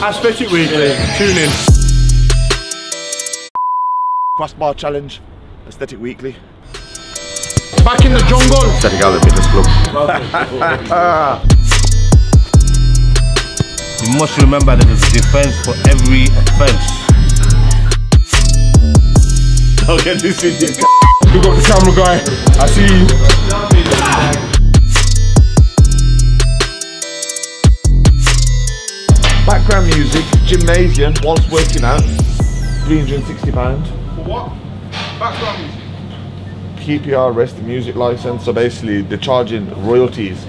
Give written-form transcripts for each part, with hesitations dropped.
Aesthetic Weekly, tune in. Crossbar challenge, Aesthetic Weekly. Back in the jungle. Aesthetic Outlet Fitness Club. You must remember that there's a defense for every offense. I'll get this in here. You got the camera guy. I see you. Background music, gymnasium, whilst working out, £360. For what? Background music? PPR rest music license, so basically they're charging royalties.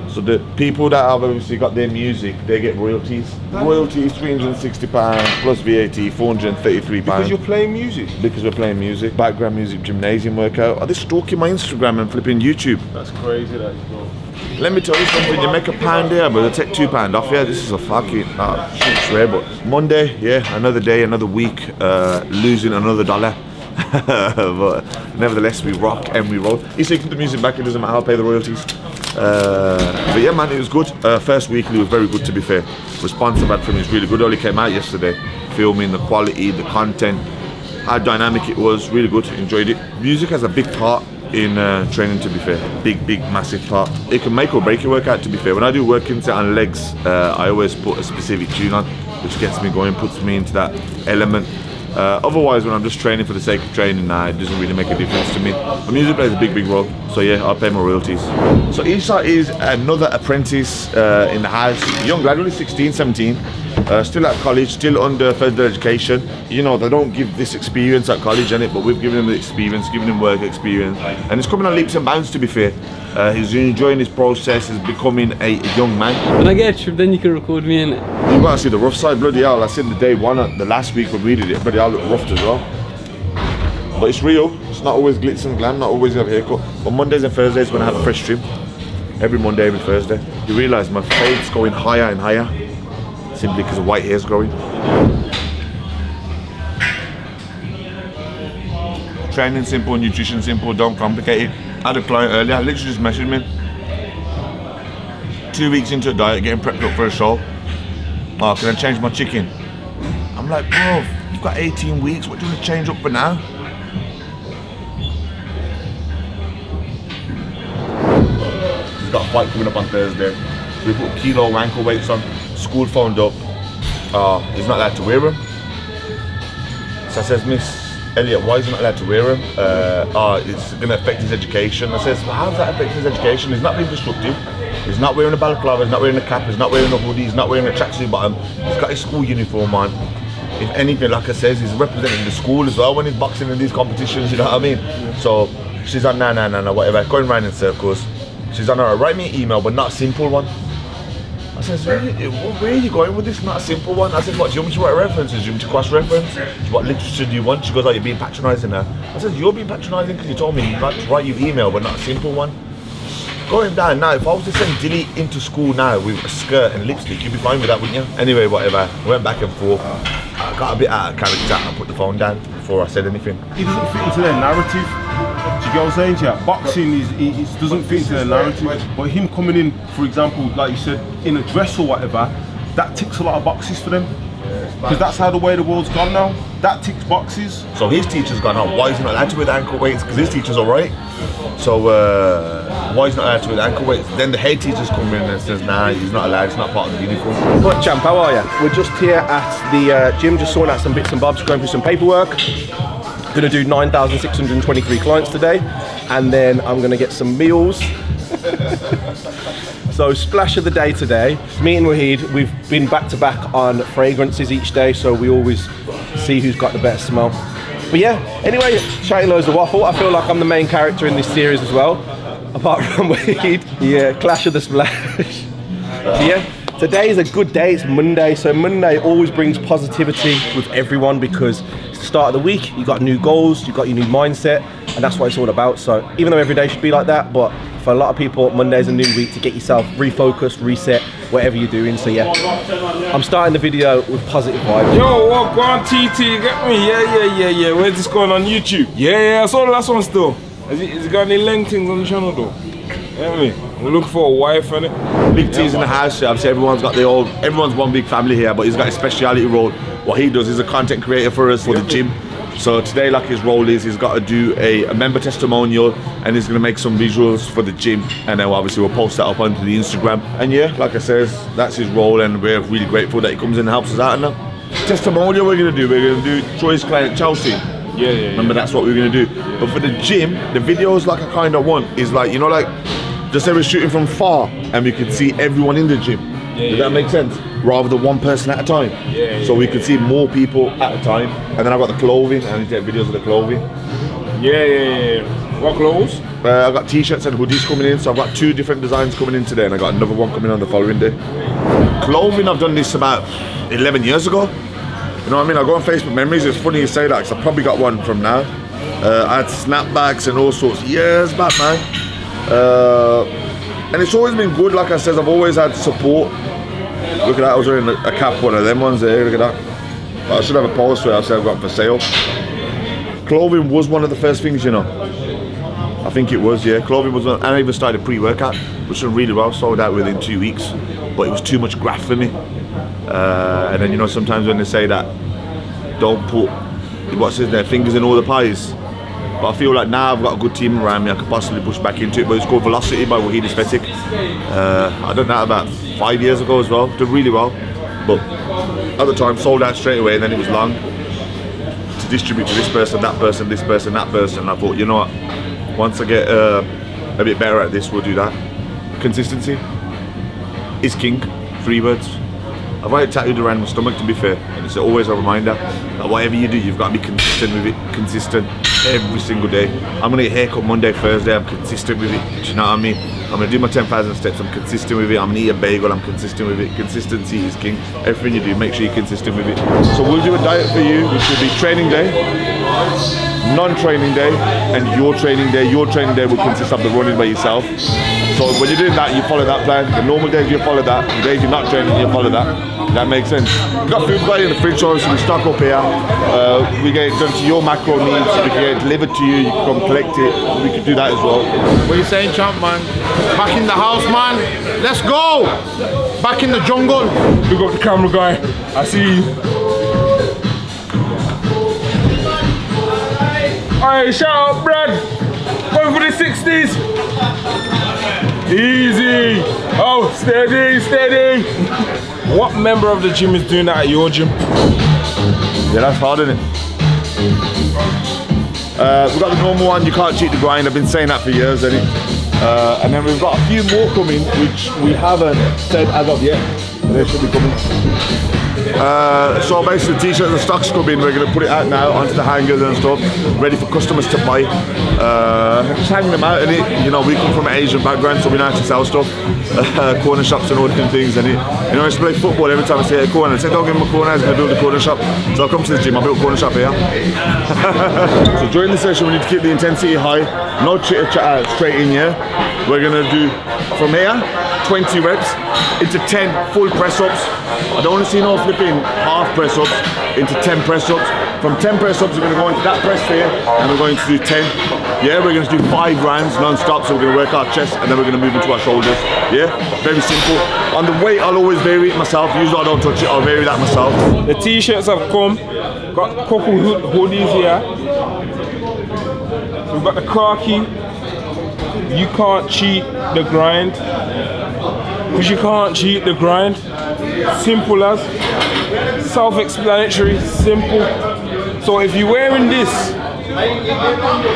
So the people that have obviously got their music, they get royalties. Royalties £360 plus VAT £433. Because you're playing music? Because we're playing music. Background music, gymnasium workout. Are they stalking my Instagram and flipping YouTube? That's crazy, that is, bro. Let me tell you something, you make £1 here, but they take £2 off. Yeah, this is a fucking, shouldn't swear, but Monday, yeah, another day, another week, losing another dollar. But nevertheless, we rock and we roll. He's taking the music back, it doesn't matter, I'll pay the royalties. But yeah, man, it was good. First weekly was very good, to be fair. Response I've had from him is really good. It only came out yesterday. Filming, the quality, the content, how dynamic it was, really good, enjoyed it. Music has a big part in training, to be fair. Big, massive part. It can make or break your workout, to be fair. When I do working set on legs, I always put a specific tune on, which gets me going, puts me into that element. Otherwise, when I'm just training for the sake of training now, it doesn't really make a difference to me. The music plays a big role, so yeah, I'll pay my royalties. So Isa is another apprentice in the house. Young lad, only 16, 17. Still at college, still under further education. You know, they don't give this experience at college, innit? But we've given him the experience, given him work experience. And it's coming on leaps and bounds, to be fair. He's enjoying his process, he's becoming a young man. When I get a trip, then you can record me in it. You gotta see the rough side, bloody hell. I said the day one, the last week when we did it, bloody hell, looked rough as well. But it's real, it's not always glitz and glam, not always have a haircut. But Mondays and Thursdays when I have a fresh trim, every Monday, every Thursday, you realise my fade's going higher and higher, simply because the white hair's growing. Training simple, nutrition simple, don't complicate it. I had a client earlier, I literally just messaged me. 2 weeks into a diet, getting prepped up for a show. Oh, can I change my chicken? I'm like, bro, you've got 18 weeks, what do you want to change up for now? He's got a fight coming up on Thursday. So we put kilo ankle weights on, school phoned up. He's not allowed to wear them. So I says, Miss Elliot, why is he not allowed to wear them? It's going to affect his education. I says, well, how does that affect his education? He's not being disruptive. He's not wearing a balaclava, he's not wearing a cap, he's not wearing a hoodie, he's not wearing a tracksuit bottom. He's got his school uniform on. If anything, like I says, he's representing the school as well when he's boxing in these competitions, you know what I mean? So she's on, no, whatever, going round in circles. She's on, alright, write me an email, but not a simple one. I said, where are you going with this? Not a simple one. I said, what, do you want me to write references? Do you want me to cross-reference? What literature do you want? She goes, oh, you're being patronising now. I said, you're being patronising because you told me not to write you email, but not a simple one. Going down now, if I was to send Dilly into school now with a skirt and lipstick, you'd be fine with that, wouldn't you? Anyway, whatever. Went back and forth. I got a bit out of character and put the phone down before I said anything. It doesn't fit into their narrative. Do you get what I'm saying to you? Boxing it doesn't fit into their narrative. But him coming in, for example, like you said, in a dress or whatever, that ticks a lot of boxes for them. Because that's how the way the world's gone now. That ticks boxes. So his teacher's gone, oh, why is he not allowed to wear the ankle weights? Because his teacher's alright. So why is he not allowed to wear the ankle weights? Then the head teacher's come in and says, nah, he's not allowed, it's not part of the uniform. Right, champ, how are you? We're just here at the gym, just sorting out some bits and bobs, going through some paperwork. Gonna do 9,623 clients today, and then I'm gonna get some meals. So splash of the day today, me and Waheed, we've been back to back on fragrances each day, so we always see who's got the better smell. But yeah, anyway, chatting loads of waffle. I feel like I'm the main character in this series as well, apart from Waheed. Yeah, clash of the splash. So yeah, today is a good day, it's Monday, so Monday always brings positivity with everyone because it's the start of the week, you've got new goals, you've got your new mindset, and that's what it's all about. So even though every day should be like that, but for a lot of people, Monday's a new week to get yourself refocused, reset, whatever you're doing. So yeah, I'm starting the video with positive vibes. Yo, what go on TT, you get me? Yeah. Where's this going on YouTube? Yeah, I saw the last one still. Has it got any length things on the channel though? You get me? I'm looking for a wife, innit? Big T's in the house. Obviously, everyone's one big family here, but he's got a speciality role. What he does, he's a content creator for us for the gym. So today, like his role is, he's got to do a member testimonial, and he's gonna make some visuals for the gym, and then obviously we'll post that up onto the Instagram. And yeah, like I said, that's his role, and we're really grateful that he comes in and helps us out. And testimonial we're gonna do Troy's client Chelsea. Yeah. Remember, that's what we're gonna do. Yeah. But for the gym, the videos like I kind of want is like, you know, like just say we're shooting from far and we can see everyone in the gym. Does that make sense? Rather than one person at a time. So we could see more people at a time. And then I've got the clothing, and I need to take videos of the clothing. Yeah. What clothes? I've got t-shirts and hoodies coming in, so I've got 2 different designs coming in today, and I got another one coming on the following day. Clothing, I've done this about 11 years ago. You know what I mean? I go on Facebook Memories, it's funny you say that, because I probably got one from now. I had snapbacks and all sorts years back, man. And it's always been good, like I said, I've always had support. Look at that, I was wearing a cap, one of them ones there, look at that. I should have a poster where I said I've got for sale. Clothing was one of the first things, you know. I think it was, yeah. Clothing was one, and I even started pre-workout, which done really well, sold out within 2 weeks. But it was too much graft for me. And then, you know, sometimes when they say that, don't put, their fingers in all the pies. But I feel like now I've got a good team around me, I could possibly push back into it. But it's called Velocity by Waheedaesthetic. I done that about 5 years ago as well, did really well. But at the time, sold out straight away, and then it was long to distribute to this person, that person, this person, that person. And I thought, you know what, once I get a bit better at this, we'll do that. Consistency is king, 3 words. I've got it tattooed around my stomach, to be fair, and it's always a reminder that whatever you do, you've got to be consistent with it, consistent every single day. I'm gonna get a haircut Monday, Thursday, I'm consistent with it, do you know what I mean? I'm gonna do my 10,000 steps, I'm consistent with it. I'm gonna eat a bagel, I'm consistent with it. Consistency is king. Everything you do, make sure you're consistent with it. So we'll do a diet for you, which will be training day, non-training day, and your training day. Your training day will consist of the running by yourself. So when you're doing that, you follow that plan. The normal days you follow that. The days you're not training, you follow that. That makes sense. We've got food by in the fridge, so we stock up here. We get it done to your macro needs. We can get it delivered to you. You can come collect it. We can do that as well. What are you saying, champ, man? Back in the house, man. Let's go. Back in the jungle. Big up the camera guy. I see you. Alright, shout out, Brad. Going for the 60s. Easy. Oh, steady, steady. What member of the gym is doing that at your gym? Yeah, that's hard, isn't it? We've got the normal one, you can't cheat the grind. I've been saying that for years, isn't it? And then we've got a few more coming, which we haven't said as of yet. They should be coming. So basically, t-shirts and stocks coming. We're going to put it out now onto the hangers and stuff, ready for customers to buy. Just hanging them out, and you know, we come from an Asian background, so we know how to sell stuff, corner shops and all different things. And you know, I used to play football. Every time I see a corner, I say, "Don't give him a corner. He's going to build a corner shop." So I come to the gym. I built a corner shop here. So during the session, we need to keep the intensity high. No chitter chatter, straight in here. We're going to do from here 20 reps into 10 full press ups. I don't want to see no flipping half press ups into 10 press ups. From 10 press ups, we're going to go into that press there, and we're going to do 10. Yeah, we're going to do 5 rounds non-stop, so we're going to work our chest, and then we're going to move into our shoulders. Yeah, very simple. On the weight, I'll always vary it myself. Usually I don't touch it, I'll vary that myself. The t-shirts have come. Got a couple hoodies here. We've got the khaki. You can't cheat the grind. Because you can't cheat the grind. Simple as. Self-explanatory, simple. So if you're wearing this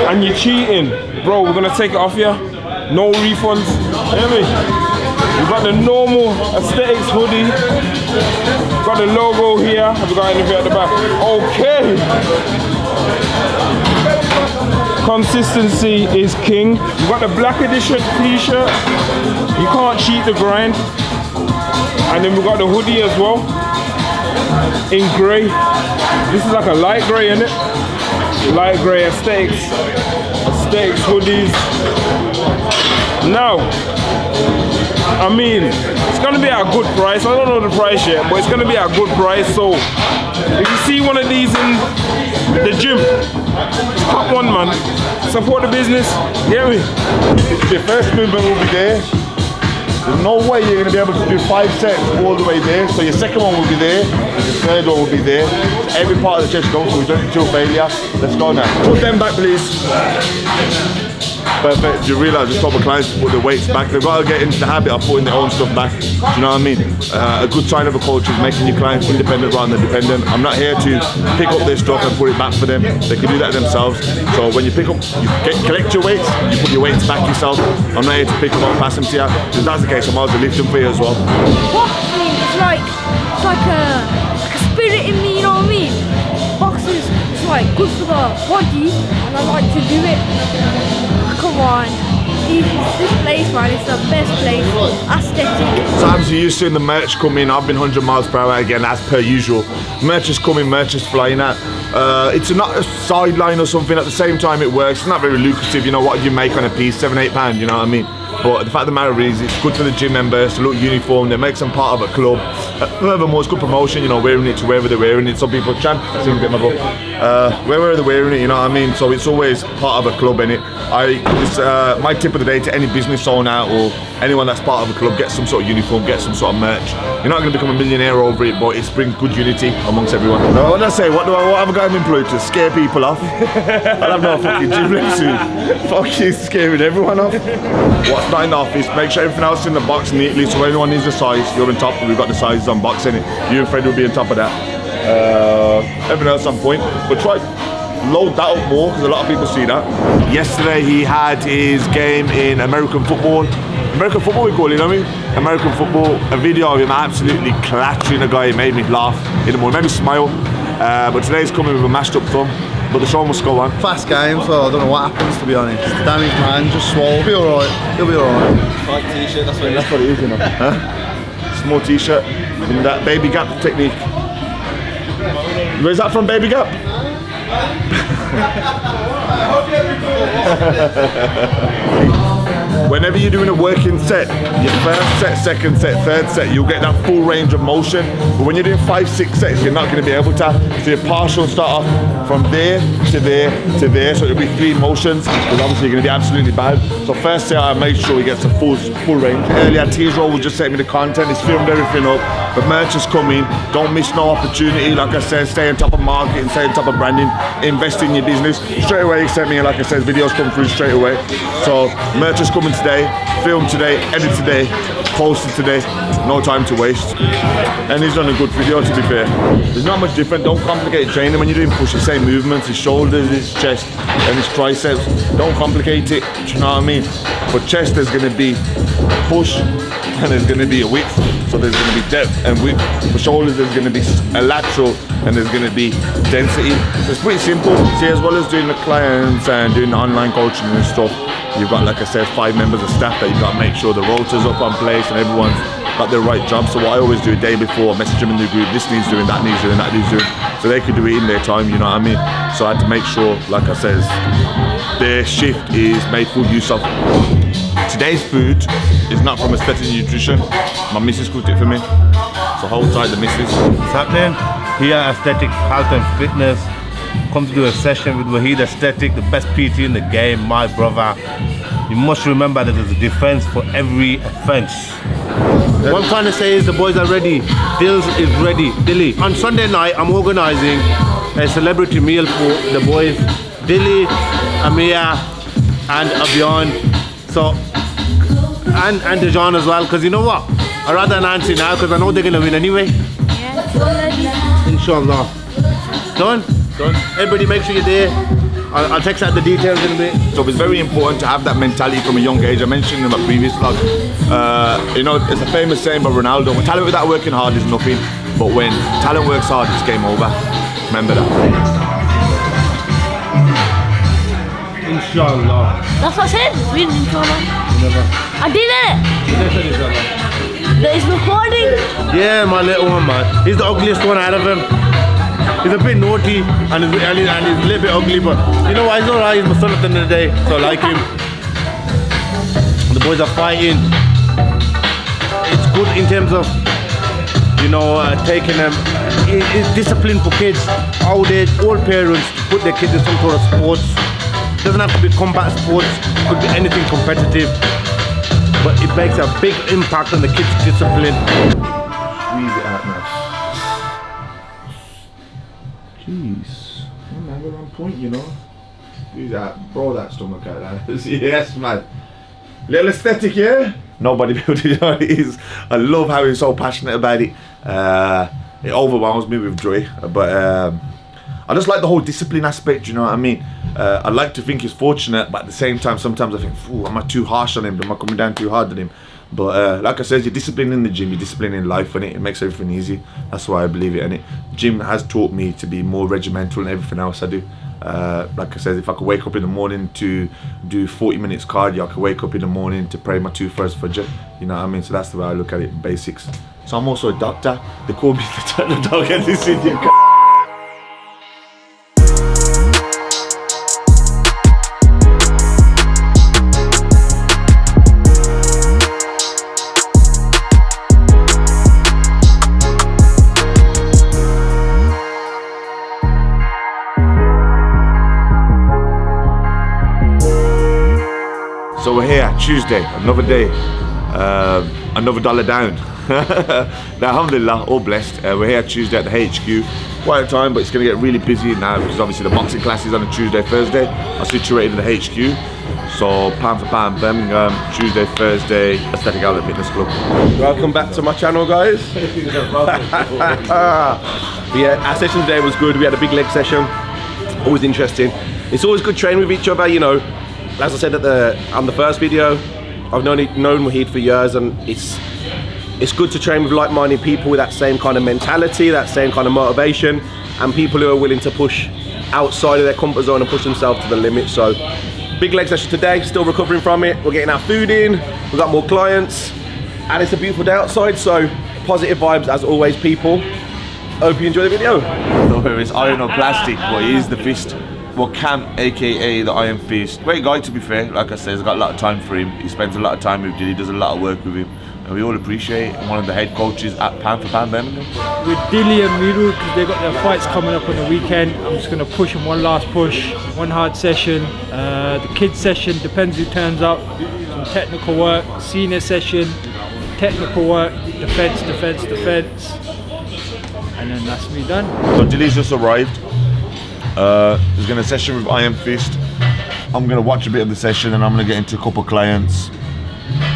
and you're cheating, bro, we're gonna take it off you. No refunds. Hear me? We've got the normal aesthetics hoodie. Got the logo here. Have we got anything at the back? Okay. Consistency is king. We've got the black edition t-shirt. You can't cheat the grind. And then we've got the hoodie as well. In grey. This is like a light grey, isn't it? Light grey aesthetics. Aesthetics hoodies. Now, I mean, it's gonna be at a good price. I don't know the price yet, but it's gonna be at a good price. So if you see one of these in the gym, pop one, man. Support the business. Get me? The first movement will be there. There's no way you're going to be able to do 5 sets all the way there. So your second one will be there, your third one will be there. Every part of the chest goes, so we've done it till failure. Let's go now. Put them back, please. Perfect. You realise the top of clients put the weights back. They've got to get into the habit of putting their own stuff back. Do you know what I mean? A good sign of a coach is making your clients independent rather than dependent. I'm not here to pick up their stuff and put it back for them. They can do that themselves. So when you pick up, collect your weights, you put your weights back yourself. I'm not here to pick them up and pass them to you. If that's the case, I might as well lift them for you as well. Boxing, it's like a spirit in me, you know what I mean? Boxing is like good for the body, and I like to do it. Come on, this place, man, it's the best place. Aesthetic. So as you used to in the merch come in, I've been 100 miles per hour again as per usual. Merch is coming, merch is flying out. It's not a sideline or something. At the same time, it works. It's not very lucrative. You know what you make on a piece, £7, £8. You know what I mean? But the fact of the matter is, it's good for the gym members to look uniform. They make them part of a club. Furthermore, it's good promotion. You know, wearing it to wherever they're wearing it. Some people sing a bit, my bro. Wherever they're wearing it, you know what I mean. So it's always part of a club, innit? It's my tip of the day to any business owner or anyone that's part of a club: get some sort of uniform, get some sort of merch. You're not going to become a millionaire over it, but it's brings good unity amongst everyone. What did I say? What have I got employed to scare people off? I'll have no fucking gym left soon. Fucking scaring everyone off. What's not in the office? Make sure everything else is in the box neatly. So when anyone needs a size, you're on top. We've got the sizes on box in it. You and Fred will be on top of that. Everything else on point. But try load that up more because a lot of people see that. Yesterday he had his game in American football. American football we call it, you know what I mean? American football, a video of him absolutely clattering a guy. It made me laugh in the morning, made me smile. But today's coming with a mashed up thumb. But the show must go on. Fast game, so I don't know what happens, to be honest. Damaged man, just swole. He'll be alright. He'll be alright. Tight t-shirt, that's what it is. That's what it is, you know. Huh? Small t-shirt in that baby gap technique. Where's that from, baby gap? Whenever you're doing a working set, your first set, second set, third set, you'll get that full range of motion. But when you're doing 5, 6 sets, you're not going to be able to. So your partial start off from there to there to there. So it'll be 3 motions, because obviously you're going to be absolutely bad. So first set, I make sure he gets a full range. Earlier, T-Roll will just send me the content. He's filmed everything up. But merch is coming. Don't miss no opportunity. Like I said, stay on top of marketing, stay on top of branding, invest in your business. Straight away, he sent me, like I said, videos come through straight away. So merch is coming today, film today, edit today, post it today. No time to waste. And he's done a good video, to be fair. There's not much different. Don't complicate training when you're doing push. The same movements, his shoulders, his chest, and his triceps. Don't complicate it. Do you know what I mean? For chest, there's going to be push, and there's going to be a width. So there's going to be depth and width. For shoulders, there's going to be a lateral, and there's going to be density. So it's pretty simple. See, as well as doing the clients and doing the online coaching and stuff, you've got, like I said, 5 members of staff that you've got to make sure the rotor's up on place and everyone's got their right job. So what I always do a day before, message them in the group, this needs doing, that needs doing, that needs doing, so they could do it in their time, you know what I mean? So I had to make sure, like I said, their shift is made full use of. Today's food is not from Aesthetic Nutrition. My missus cooked it for me. So hold tight, the missus. What's happening? Here at Aesthetic Health and Fitness. Come to do a session with Waheed Aesthetic, the best PT in the game, my brother. You must remember that there's a defense for every offense. What I'm trying to say is the boys are ready. Dills is ready. Dilly. On Sunday night, I'm organizing a celebrity meal for the boys. Dilly, Amir, and Abhiyan. So, and Dejan as well, because you know what? I'd rather announce it now because I know they're going to win anyway. Yeah, Inshallah. Done? Done. Everybody make sure you're there. I'll text out the details in a bit. So it's very important to have that mentality from a young age. I mentioned in my previous vlog, you know, it's a famous saying by Ronaldo, when talent without working hard is nothing, but when talent works hard, it's game over. Remember that. Inshallah. that's what I said. Win, inshallah. Never. I did it. It's recording. Yeah, my little one, man. He's the ugliest one out of them. He's a bit naughty and he's a little bit ugly, but you know what? He's alright. He's my son at the end of the day, so I like him. The boys are fighting. It's good in terms of, you know, taking them. It's discipline for kids. All parents put their kids in some sort of sports. Doesn't have to be combat sports. Could be anything competitive. but it makes a big impact on the kids' discipline. Squeeze it out now. Jeez. Man, we're on point, you know. Squeeze it out. Roll that stomach out. Yes, man. Little aesthetic, yeah? No bodybuilding, you know what it is. I love how he's so passionate about it. It overwhelms me with joy, but I just like the whole discipline aspect, you know what I mean? I like to think he's fortunate, but at the same time, sometimes I think, am I too harsh on him? Am I coming down too hard on him? But like I said, you're disciplined in the gym, you're disciplined in life, and it makes everything easy. That's why I believe it, and gym has taught me to be more regimental in everything else I do. Like I said, if I could wake up in the morning to do 40 minutes cardio, I could wake up in the morning to pray my 2 first fajr, you know what I mean? So that's the way I look at it, basics. So I'm also a doctor. They call me the dog at this Indian. So we're here, Tuesday, another day, another dollar down. Now, alhamdulillah, all blessed. We're here Tuesday at the HQ. Quiet time, but it's going to get really busy now because obviously the boxing classes on a Tuesday, Thursday are situated in the HQ. So pound for pound, Birmingham, Tuesday, Thursday, Aesthetic Outlet Fitness Club. Welcome back to my channel, guys. Yeah, our session today was good. We had a big leg session, always interesting. It's always good training with each other, you know. As I said on the first video, I've known Waheed for years, and it's good to train with like-minded people with that same kind of mentality, that same kind of motivation, and people who are willing to push outside of their comfort zone and push themselves to the limit. So big leg session today, still recovering from it. We're getting our food in, we've got more clients, and it's a beautiful day outside, so positive vibes as always, people. Hope you enjoy the video. Whether it's iron or plastic, but he is the fist. Well, Cam, aka the Iron Fist. Great guy, to be fair. Like I said, I've got a lot of time for him. He spends a lot of time with him. He does a lot of work with him. And we all appreciate one of the head coaches at Pound for Pound Birmingham. With Dilly and Miru, because they've got their fights coming up on the weekend, I'm just going to push them one last push, one hard session. The kids session, depends who turns up. Some technical work, senior session, technical work, defense, defense, defense. And then that's me done. So Dilly's just arrived. He's going to session with Iron Fist. I'm going to watch a bit of the session, and I'm going to get into a couple of clients,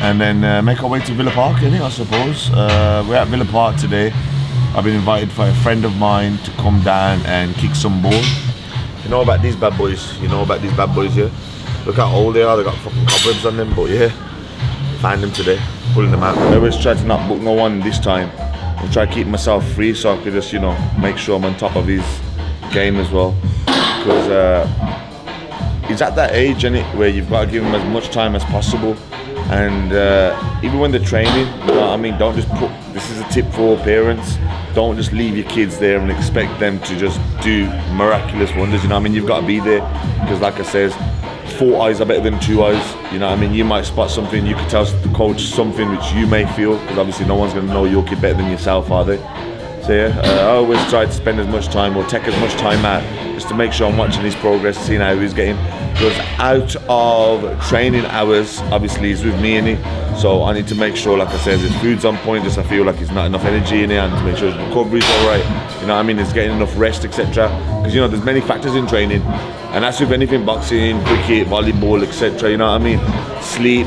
and then make our way to Villa Park, I suppose. We're at Villa Park today. I've been invited by a friend of mine to come down and kick some ball. You know about these bad boys? You know about these bad boys here? Look how old they are. They got fucking cobwebs on them, but yeah, find them today, pulling them out. I always try to not book no one this time. I try to keep myself free so I could just, you know, make sure I'm on top of his game as well, because he's at that age, innit, where you've got to give him as much time as possible, and even when they're training, you know what I mean, don't just put, this is a tip for all parents, don't just leave your kids there and expect them to just do miraculous wonders, you know what I mean. You've got to be there, because like I says, 4 eyes are better than 2 eyes, you know what I mean. You might spot something, you could tell the coach something which you may feel, because obviously no one's going to know your kid better than yourself, are they? So yeah, I always try to spend as much time, or take as much time out, just to make sure I'm watching his progress, seeing how he's getting. Because out of training hours, obviously he's with me, innit? So I need to make sure, like I said, his food's on point, just I feel like he's not enough energy in it, and to make sure his recovery's alright, you know what I mean, he's getting enough rest, etc. Because you know, there's many factors in training, and that's with anything, boxing, cricket, volleyball, etc. You know what I mean? Sleep.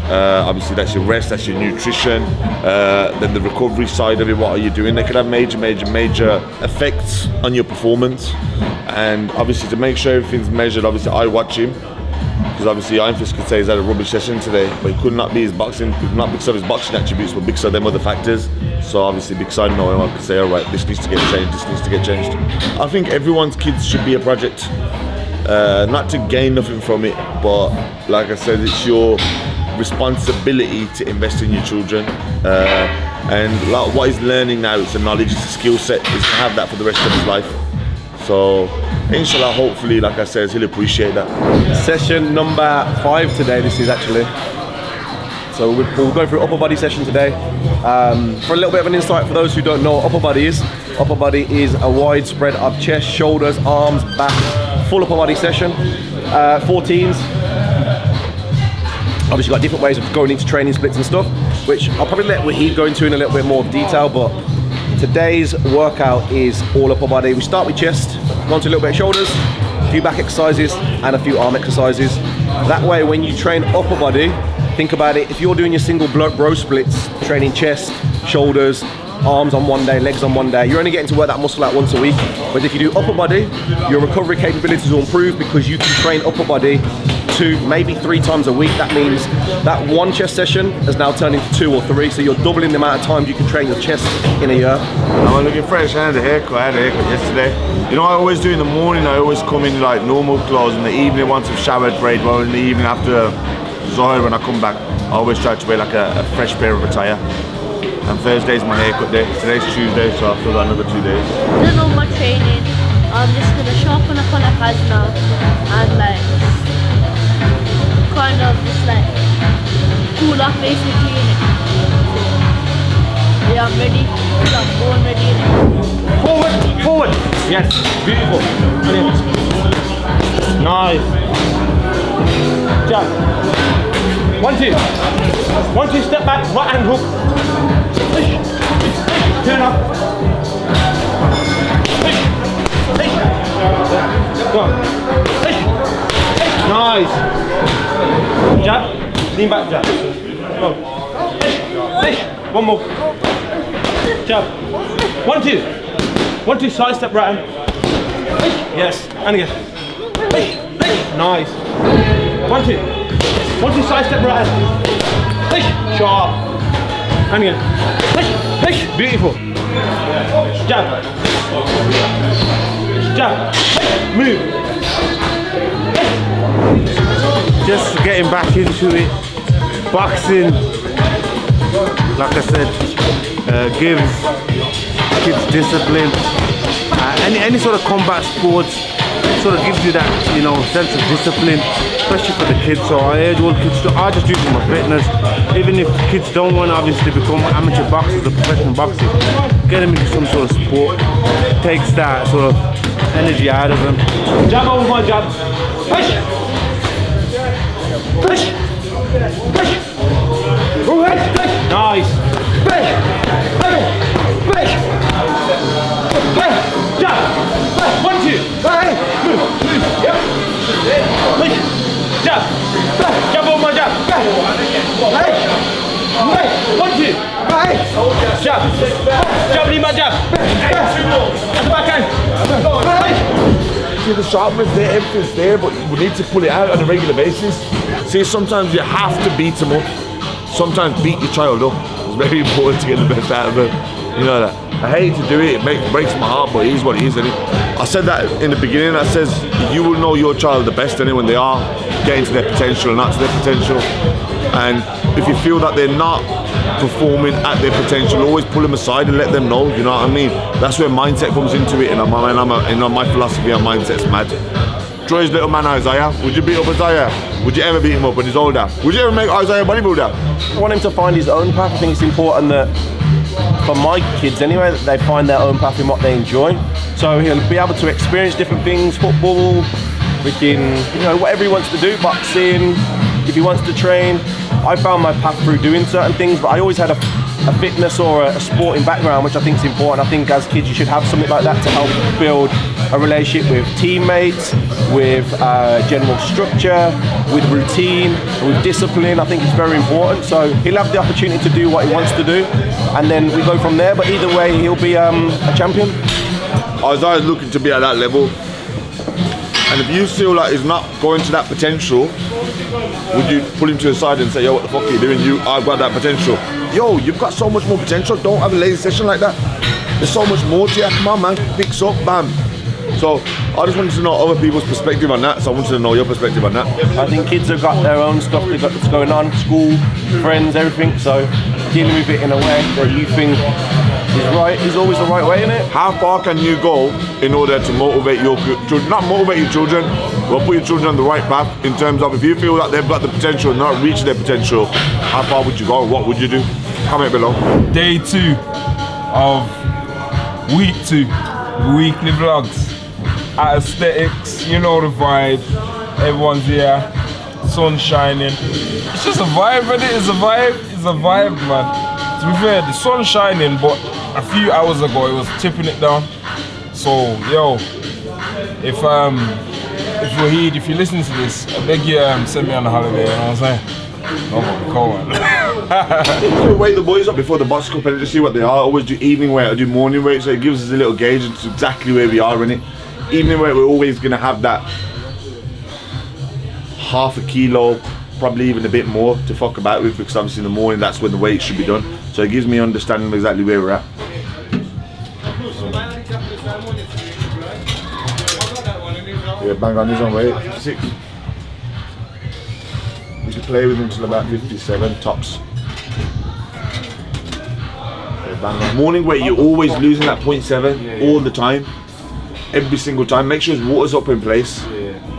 Obviously that's your rest, that's your nutrition, then the recovery side of it, what are you doing? They could have major effects on your performance, and obviously to make sure everything's measured, obviously I watch him, because obviously Iron Fist could say he's had a rubbish session today, but it could not be his boxing, not because of his boxing attributes, but because of them other factors. So obviously because I know him, I could say, alright, this needs to get changed, this needs to get changed. I think everyone's kids should be a project, not to gain nothing from it, but like I said, it's your responsibility to invest in your children, and like what he's learning now, it's a knowledge, it's a skill set, he's gonna have that for the rest of his life. So inshallah, hopefully, like I said, he'll appreciate that. Session number 5 today, this is actually. So we'll go through upper body session today. For a little bit of an insight for those who don't know what upper body is a wide spread of chest, shoulders, arms, back, full upper body session. 14s. Obviously got different ways of going into training splits and stuff, which I'll probably let Waheed go into in a little bit more detail, but today's workout is all upper body. We start with chest, go on to a little bit of shoulders, a few back exercises, and a few arm exercises. That way, when you train upper body, think about it, if you're doing your single bro splits, training chest, shoulders, arms on one day, legs on one day, you're only getting to work that muscle out once a week. But if you do upper body, your recovery capabilities will improve because you can train upper body 2, maybe 3 times a week. That means that one chest session has now turned into 2 or 3, so you're doubling the amount of times you can train your chest in a year. I'm looking fresh. I had a haircut yesterday. You know, I always do in the morning, I always come in like normal clothes. In the evening, once I've showered, prayed, well, in the evening after Zohar, when I come back, I always try to wear like a fresh pair of attire. And Thursday's my haircut day. Today's Tuesday, so I've still got another 2 days. Done all my training. I'm just gonna sharpen up on a pads now and like kind of just like cool off basically. Yeah, I'm ready. I'm born ready. Forward, forward. Yes, beautiful. Nice. Jump. 1, 2. 1, 2, step back, right hand hook. Turn up. Go on. Nice. Jab. Lean back, jab. Go. 1 more. Jab. 1, 2. 1, 2, side step right hand. Yes. And again. Nice. 1, 2. 1, 2, side step right hand. Sharp. And again. Beautiful. Jab. Jab. Move. Just getting back into it. Boxing, like I said, gives kids discipline. Any sort of combat sports sort of gives you that, you know, sense of discipline, especially for the kids. So I urge all kids to, I just do it for my fitness. Even if kids don't want to obviously become amateur boxers or professional boxers, get them into some sort of sport. It takes that sort of energy out of them. Jab over my jab. Push. Push. Push. Nice. Push. Push. Push. Jab. 1, 2. Move. Yep. Push. Jab. Jab over my jab. 1, 2. Jab. Jab, lean my jab. At the backhand. See, the sharpness there, everything's there, but we need to pull it out on a regular basis. See, sometimes you have to beat them up. Sometimes beat your child up. It's very important to get the best out of them. You know that. I hate to do it, it breaks my heart, but it is what it is, isn't it? I said that in the beginning, I says, you will know your child the best, and when they are getting to their potential and not to their potential. And if you feel that they're not performing at their potential, always pull them aside and let them know, you know what I mean? That's where mindset comes into it, and my philosophy on mindset's mad. Troy's little man Isaiah, would you beat up Isaiah? Would you ever beat him up when he's older? Would you ever make Isaiah a bodybuilder? I want him to find his own path. I think it's important that, for my kids anyway, that they find their own path in what they enjoy. So he'll be able to experience different things, football, freaking, you know, whatever he wants to do, boxing, if he wants to train. I found my path through doing certain things, but I always had a fitness or a sporting background, which I think is important. I think as kids you should have something like that to help build a relationship with teammates, with general structure, with routine, with discipline. I think it's very important. So he'll have the opportunity to do what he wants to do, and then we go from there. But either way, he'll be a champion. Isaiah's looking to be at that level, and if you feel like he's not going to that potential, would you pull him to the side and say, yo, what the fuck are you doing? I've got that potential. Yo, you've got so much more potential. Don't have a lazy session like that. There's so much more to you. Come on, man. Fix up, bam. So I just wanted to know other people's perspective on that. So I wanted to know your perspective on that. I think kids have got their own stuff they've got that's going on, school, friends, everything. So dealing with it in a way that you think is right is always the right way, isn't it? How far can you go in order to motivate your children? Not motivate your children, but put your children on the right path in terms of if you feel that they've got the potential and not reached their potential, how far would you go and what would you do? Comment below. Day 2 of week 2, weekly vlogs. At Aesthetics, you know the vibe. Everyone's here. sun shining. It's just a vibe, isn't it? It's a vibe. It's a vibe, man. To be fair, the sun's shining, but a few hours ago it was tipping it down. So, yo, if Waheed, if you listen to this, I beg you send me on a holiday, you know what I'm saying? Oh my God. We wake the boys up before the box cup and just see what they are. I always do evening weight, I do morning weight, so it gives us a little gauge into exactly where we are in it. Evening weight, we're always gonna have that half a kilo, probably even a bit more to fuck about with, because obviously in the morning that's when the weight should be done. So it gives me understanding of exactly where we're at. Yeah, bang on, he's on weight, 56. You can play with him until about 57 tops. Yeah, bang on. Morning weight, you're always losing that 0.7 all the time. Every single time. Make sure his water's up in place.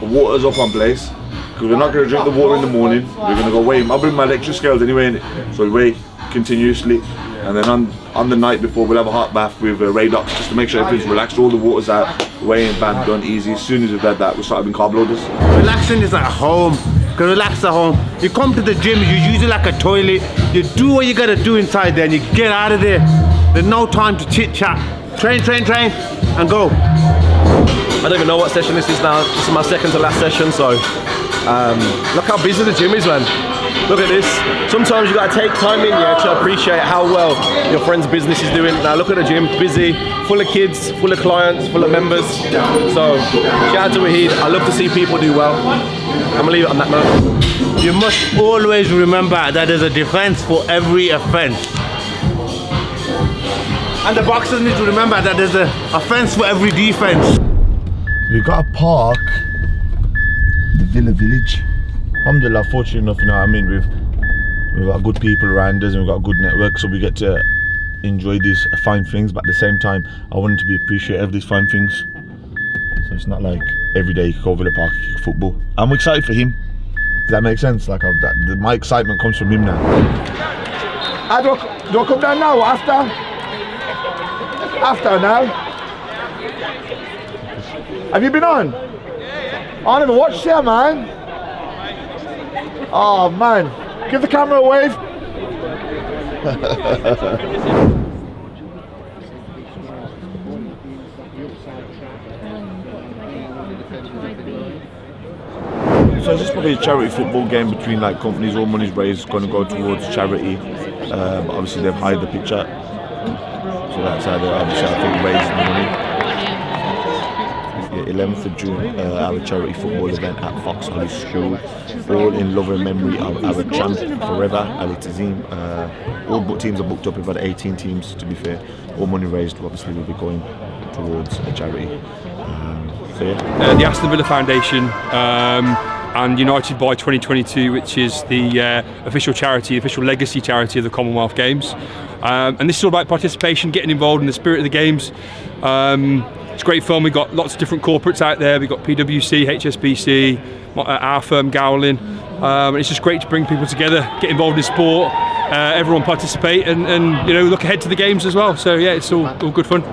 Water's up on place. Because we're not going to drink the water in the morning. We're going to go weigh him. I'll bring my electric scales anyway, so we weigh continuously. And then on the night before, we'll have a hot bath with Radox just to make sure everything's relaxed. All the water's out, weighing, bam, done easy. As soon as we've had that, we'll start having carb loaders. Relaxing is at home. You can relax at home. You come to the gym, you use it like a toilet. You do what you got to do inside there and you get out of there. There's no time to chit chat. Train, and go. I don't even know what session this is now. This is my second to last session, so look how busy the gym is, man. Look at this. Sometimes you gotta take time in here to appreciate how well your friend's business is doing. Now look at the gym, busy, full of kids, full of clients, full of members. So shout out to Waheed. I love to see people do well. I'm gonna leave it on that note. You must always remember that there's a defense for every offense. And the boxers need to remember that there's an offense for every defense. We've got to park the Villa Village. Alhamdulillah, fortunate enough, you know what I mean, we've got good people around us and we've got a good network, so we get to enjoy these fine things, but at the same time, I want to be appreciative of these fine things. So it's not like every day you can go over the park and kick football. I'm excited for him. Does that make sense? Like my excitement comes from him now. Do I come down now or after? After now? Have you been on? I never watched you, man. Oh man, give the camera a wave. So it's just probably a charity football game between like companies. All money's raised going to go towards charity. But obviously they've hired the picture, so that's how they obviously I think raise the money. 11th of June, our charity football event at Fox Holly School, all in love and memory of our champ forever, Ali Tazim. All teams are booked up. We've had 18 teams, to be fair. All money raised obviously will be going towards a charity. So yeah. The Aston Villa Foundation and United by 2022, which is the official legacy charity of the Commonwealth Games. And this is all about participation, getting involved in the spirit of the games. It's great fun. We've got lots of different corporates out there. We've got PwC, HSBC, our firm Gowling. And it's just great to bring people together, get involved in sport, everyone participate and you know, look ahead to the games as well. So yeah, it's all good fun.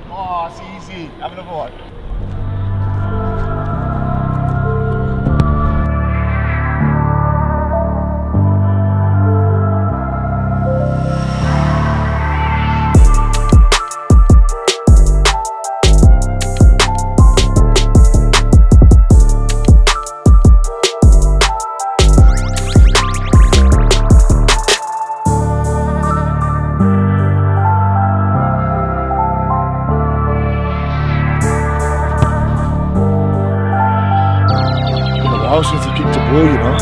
Oh, it's easy. Have another one. Since he kicked a ball, you know.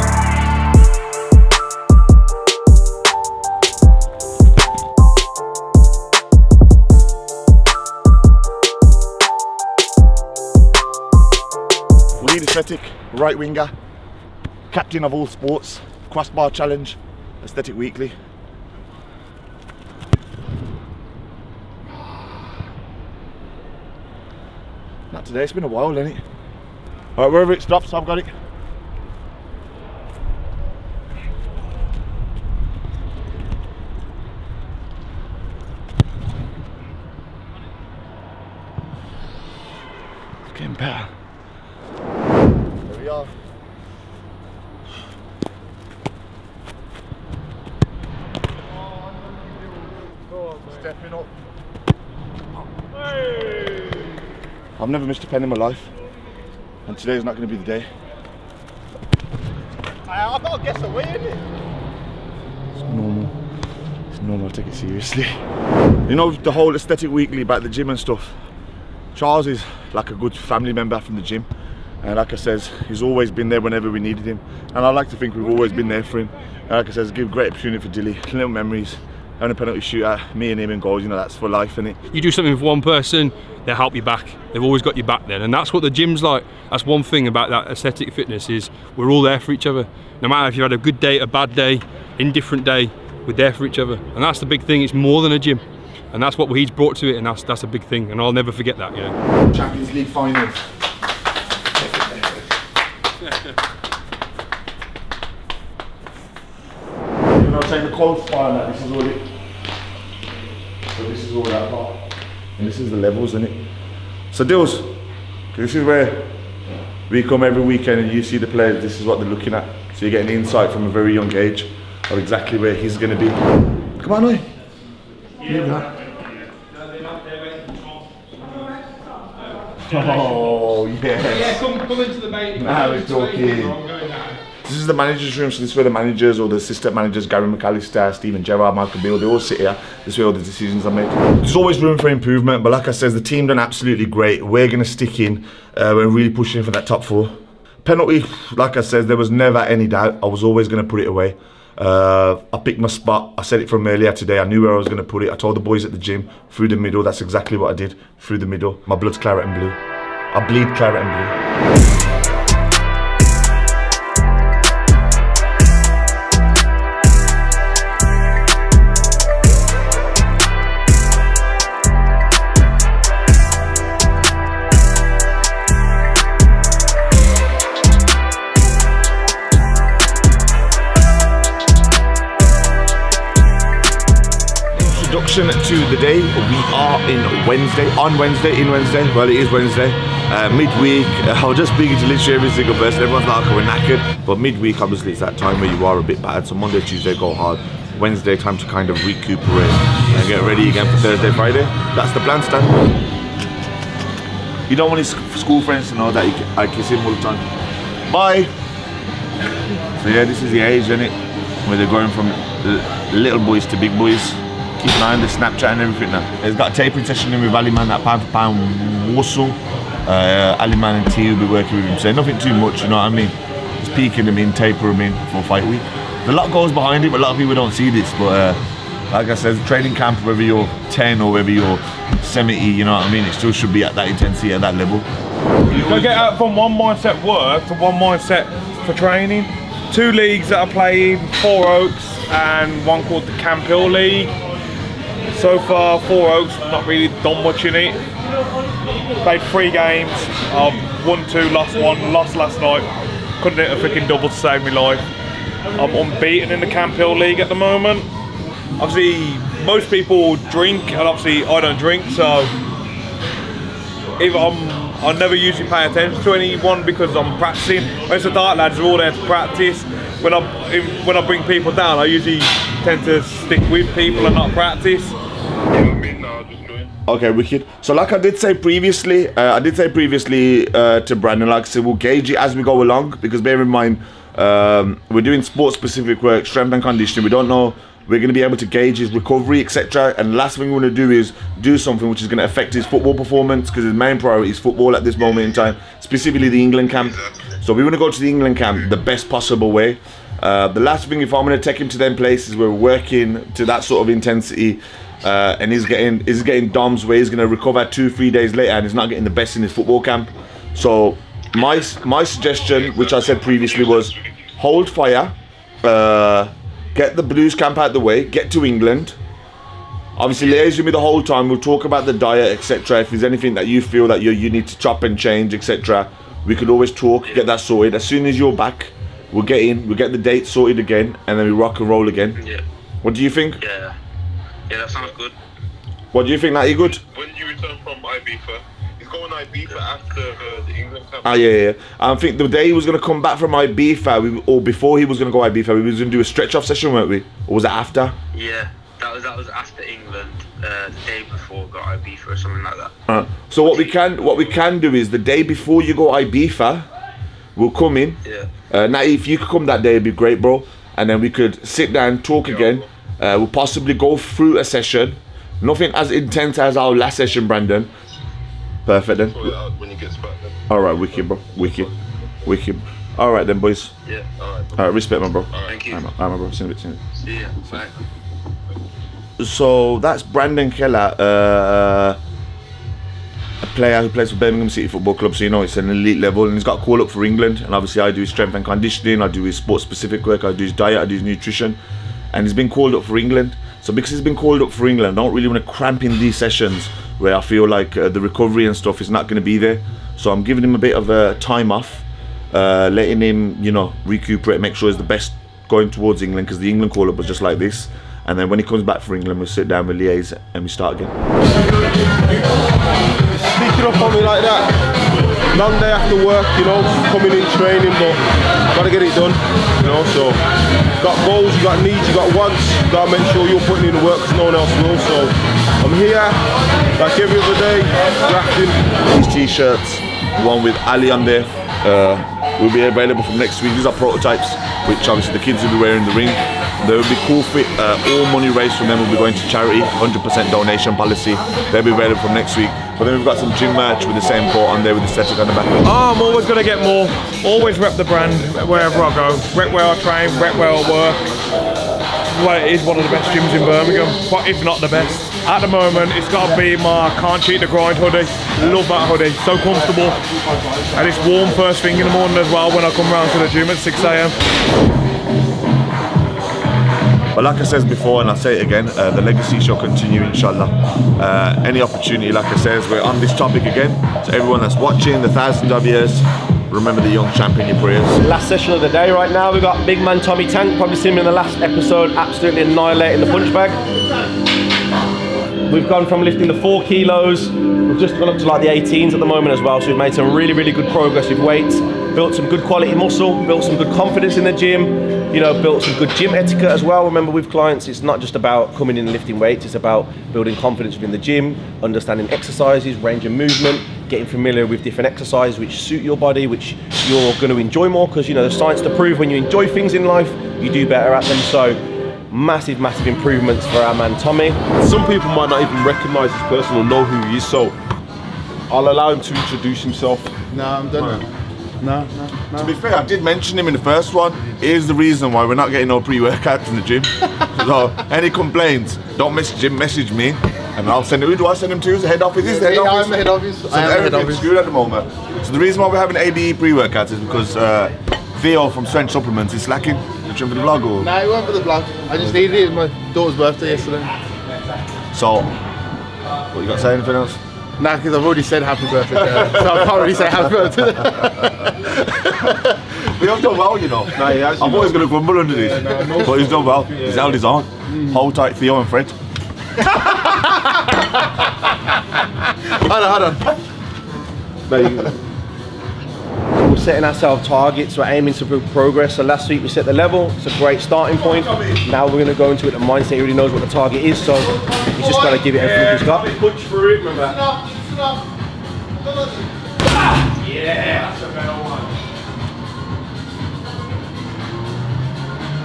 Waheedaesthetic, right winger, captain of all sports, crossbar challenge, Aesthetic Weekly. Not today, it's been a while, hasn't it? Alright, wherever it stops, I've got it. getting better. There we are. Stepping up. I've never missed a pen in my life, and today's not going to be the day. I've got to guess a way, innit? It's normal. It's normal, I take it seriously. You know, the whole aesthetic weekly about the gym and stuff. Charles is like a good family member from the gym, and like I says, he's always been there whenever we needed him, and I like to think we've always been there for him. And like I says, give great opportunity for Dilly, little memories, having a penalty shootout, me and him in goals, you know, that's for life, innit? You do something for one person, they'll help you back. They've always got your back then, and that's what the gym's like. That's one thing about that aesthetic fitness, is we're all there for each other. No matter if you've had a good day, a bad day, indifferent day, we're there for each other. And that's the big thing, it's more than a gym. And that's what he's brought to it, and that's a big thing, and I'll never forget that, you know. Champions League finals. You know, saying the cold fire, that this is all it. So this is all that part, and this is the levels, isn't it? So Dills, this is where we come every weekend and you see the players. This is what they're looking at. So you're getting insight from a very young age of exactly where he's going to be. Come on, Oi. Leave that. Oh yes. Yeah, come into the main. Now we're talking. This is the manager's room, so this is where the managers or the assistant managers, Gary McAllister, Stephen Gerrard, Michael Beale, they all sit here. This is where all the decisions are made. There's always room for improvement, but like I said, the team done absolutely great. We're going to stick in. We're really pushing for that top 4. Penalty, like I said, there was never any doubt. I was always going to put it away. I picked my spot. I said it from earlier today. I knew where I was going to put it. I told the boys at the gym, through the middle. That's exactly what I did, through the middle. My blood's claret and blue. I bleed claret and blue. To the day, we are in Wednesday, well it is Wednesday, midweek. I was just speaking to literally every single person. Everyone's like, we're knackered, but midweek obviously it's that time where you are a bit bad, so Monday, Tuesday go hard, Wednesday time to kind of recuperate and get ready again for Thursday, Friday. That's the plan, Stan. You don't want his school friends to know that I kiss him all the time. Bye! So yeah, this is the age, isn't it, where they're going from little boys to big boys. Keep an eye on the Snapchat and everything now. He's got a tapering session in with Ali Man, that pound for pound Warsaw. Ali Man and T will be working with him, so nothing too much, you know what I mean? Just peaking him in, taper him in for fight week. There's a lot goes behind it, but a lot of people don't see this, but like I said, training camp, whether you're 10 or whether you're 70, you know what I mean, it still should be at that intensity, at that level. You can get out from one mindset work to one mindset for training. 2 leagues that I play in, 4 Oaks and one called the Camp Hill League. So far, 4 Oaks, not really done much in it. Played 3 games, I've won 2, lost 1, lost last night. Couldn't hit a freaking double to save my life. I'm unbeaten in the Camp Hill League at the moment. Obviously, most people drink, and obviously I don't drink, so if I never usually pay attention to anyone because I'm practicing. Most of the dark lads are all there to practice. When I bring people down, I usually tend to stick with people and not practice. Okay, wicked. So like I did say previously, to Brandon, like I said, we'll gauge it as we go along, because bear in mind, we're doing sport specific work, strength and conditioning. We don't know, we're going to be able to gauge his recovery, etc. And the last thing we want to do is do something which is going to affect his football performance, because his main priority is football at this moment in time, specifically the England camp. So we want to go to the England camp the best possible way. The last thing, if I'm going to take him to them places where we're working to that sort of intensity, and he's getting DOMs where he's going to recover 2-3 days later and he's not getting the best in his football camp. So my suggestion, which I said previously, was hold fire, get the Blues camp out the way, get to England. Obviously liaise with me the whole time. We'll talk about the diet, etc. If there's anything that you feel that you need to chop and change, etc., we could always talk, get that sorted. As soon as you're back, we'll get in, we'll get the date sorted again, and then we rock and roll again. Yeah. What do you think? Yeah, that sounds good. What do you think, Natty? Good? When you return from Ibiza, it's going Ibiza after the England camp. Oh yeah. I think the day he was going to come back from Ibiza, or before he was going to go Ibiza, we was going to do a stretch-off session, weren't we? Or was it after? Yeah, that was after England. The day before got Ibiza or something like that. So what we can do is the day before you go Ibiza, we'll come in. Yeah. Now if you could come that day, it'd be great, bro. And then we could sit down, talk again. We'll possibly go through a session. Nothing as intense as our last session, Brandon. Perfect then. When you get back then. All right, wicked, bro. Wicked. All right then, boys. Yeah. All right. All right, respect, my bro. Thank you. All right, my bro. See you in a bit. See ya. Bye. So that's Brandon Keller, a player who plays for Birmingham City Football Club. So you know it's an elite level, and he's got a call up for England. And obviously I do his strength and conditioning, I do his sports specific work, I do his diet, I do his nutrition, and he's been called up for England. So because he's been called up for England, I don't really want to cramp in these sessions where I feel like the recovery and stuff is not going to be there. So I'm giving him a bit of a time off, letting him, you know, recuperate, make sure he's the best going towards England, because the England call up was just like this. And then when he comes back for England, we'll sit down, we'll liaise, and we start again. Sneaking up on me like that. Long day after work, you know, coming in training, but gotta get it done, you know. So, got goals, you got needs, you got wants. Gotta make sure you're putting in the work, because no one else will. So, I'm here, like every other day, drafting. These t-shirts, the one with Ali on there, will be available from next week. These are prototypes, which obviously the kids will be wearing in the ring. They will be cool fit. All money raised from them will be going to charity, 100% donation policy. They'll be available from next week. But then we've got some gym merch with the same quote on there with the aesthetic on the back. Oh, I'm always going to get more. Always rep the brand wherever I go. Rep where I train, rep where I work. Well, it is one of the best gyms in Birmingham, but if not the best. At the moment, it's got to be my Can't Cheat the Grind hoodie. Love that hoodie, so comfortable. And it's warm first thing in the morning as well when I come round to the gym at 6 AM. But like I said before, and I'll say it again, the legacy shall continue, inshallah. Any opportunity, like I said, we're on this topic again. So everyone that's watching, the thousands of years, remember the young champion in your prayers. Last session of the day right now, we've got big man Tommy Tank, probably seen him in the last episode, absolutely annihilating the punch bag. We've gone from lifting the 4 kilos, we've just gone up to like the 18s at the moment as well, so we've made some really, really good progress with weights, built some good quality muscle, built some good confidence in the gym, you know, built some good gym etiquette as well. Remember, with clients, it's not just about coming in and lifting weights, it's about building confidence within the gym, understanding exercises, range of movement, getting familiar with different exercises which suit your body, which you're going to enjoy more, because, you know, there's science to prove when you enjoy things in life, you do better at them. So massive, massive improvements for our man Tommy. Some people might not even recognise this person or know who he is, so I'll allow him to introduce himself. No, I'm done now. No. To be fair, I did mention him in the first one. Here's the reason why we're not getting no pre-workouts in the gym. So any complaints, don't message him, message me, and I'll send it. Who do I send him to? Is the head office? Is the head office? I'm the head office. So everything's screwed at the moment. So the reason why we're having ABE pre-workouts is because Theo from Strength Supplements is slacking. You're trying for the vlog, or? No, it won't for the vlog. I just needed it. It was my daughter's birthday yesterday. So, what you got to say? Anything else? Nah, because I've already said happy birthday to her, so I can't really say happy birthday to her. But he's done well, you know. No, he has, I'm always going to grumble under this. But he's done well. He's held his own. Hold tight, Theo and Fred. Hold on. We're setting ourselves targets, we're aiming to progress. So last week we set the level, it's a great starting point. Now we're going to go into it, the mindset, he already knows what the target is, so he's just got to give it everything he's got. Punch through it, remember? Yeah, that's a better one.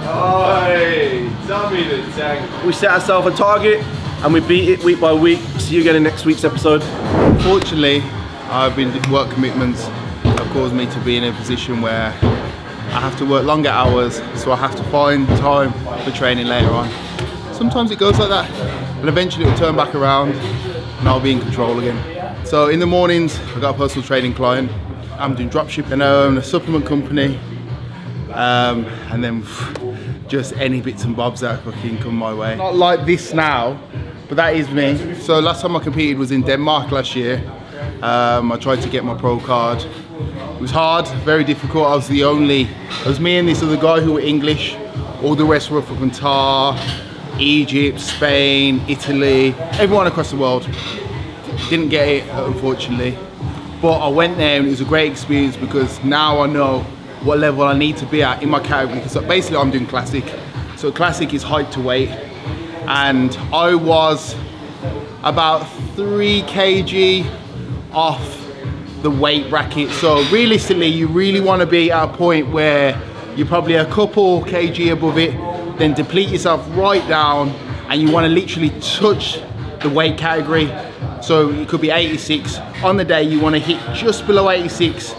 Oi, Tommy the Tank. We set ourselves a target and we beat it week by week. See you again in next week's episode. Unfortunately, I've been work commitments have caused me to be in a position where I have to work longer hours, so I have to find time for training later on. Sometimes it goes like that, but eventually it'll turn back around and I'll be in control again. So in the mornings, I've got a personal training client. I'm doing dropshipping, and I own a supplement company, and then just any bits and bobs that fucking come my way. Not like this now, but that is me. So last time I competed was in Denmark last year. I tried to get my pro card. It was hard, very difficult. I was the only, it was me and this other guy who were English. All the rest were from Qatar, Egypt, Spain, Italy, everyone across the world. Didn't get it, unfortunately. But I went there and it was a great experience because now I know what level I need to be at in my category. Because basically I'm doing classic. So classic is height to weight. And I was about 3 kg off the weight bracket. So realistically, you really want to be at a point where you're probably a couple kg above it, then deplete yourself right down, and you want to literally touch the weight category. So it could be 86. On the day, you want to hit just below 86,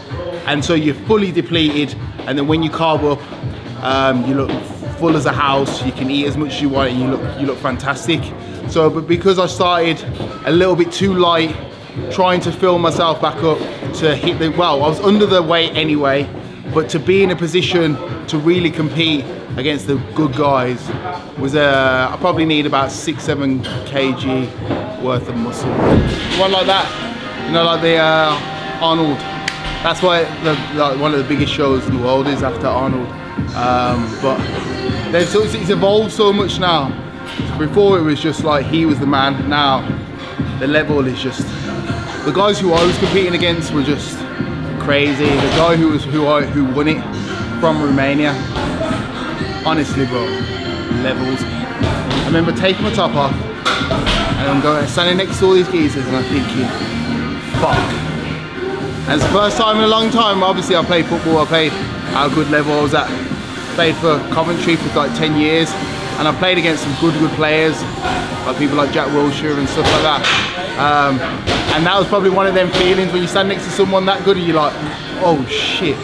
and so you're fully depleted. And then when you carb up, you look full as a house. You can eat as much as you want, and you look fantastic. So, but because I started a little bit too light, trying to fill myself back up to hit the, well, I was under the weight anyway, but to be in a position to really compete against the good guys was I probably need about 6-7 kg worth of muscle. One like that, you know, like the Arnold. That's why like one of the biggest shows in the world is after Arnold. But it's evolved so much now. Before it was just like he was the man. Now the level is just, the guys who I was competing against were just crazy. The guy who won it from Romania, honestly bro, levels. I remember taking my top off and I'm going standing next to all these geezers and I'm thinking, fuck. And it's the first time in a long time. Obviously I played football, I played at a good level. I was played for Coventry for like 10 years, and I played against some good players, like people like Jack Wilshere and stuff like that. And that was probably one of them feelings when you stand next to someone that good and you're like, oh shit.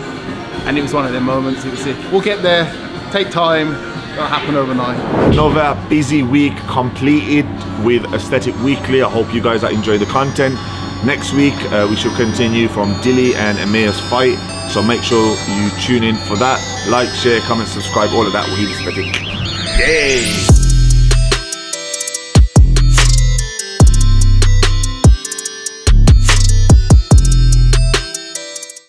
And it was one of them moments. It was it. We'll get there, take time, it'll happen overnight. Another busy week completed with Aesthetic Weekly. I hope you guys are enjoying the content. Next week we shall continue from Dilly and Amir's fight, so make sure you tune in for that. Like, share, comment, subscribe, all of that. Waheed Aesthetic. Yay!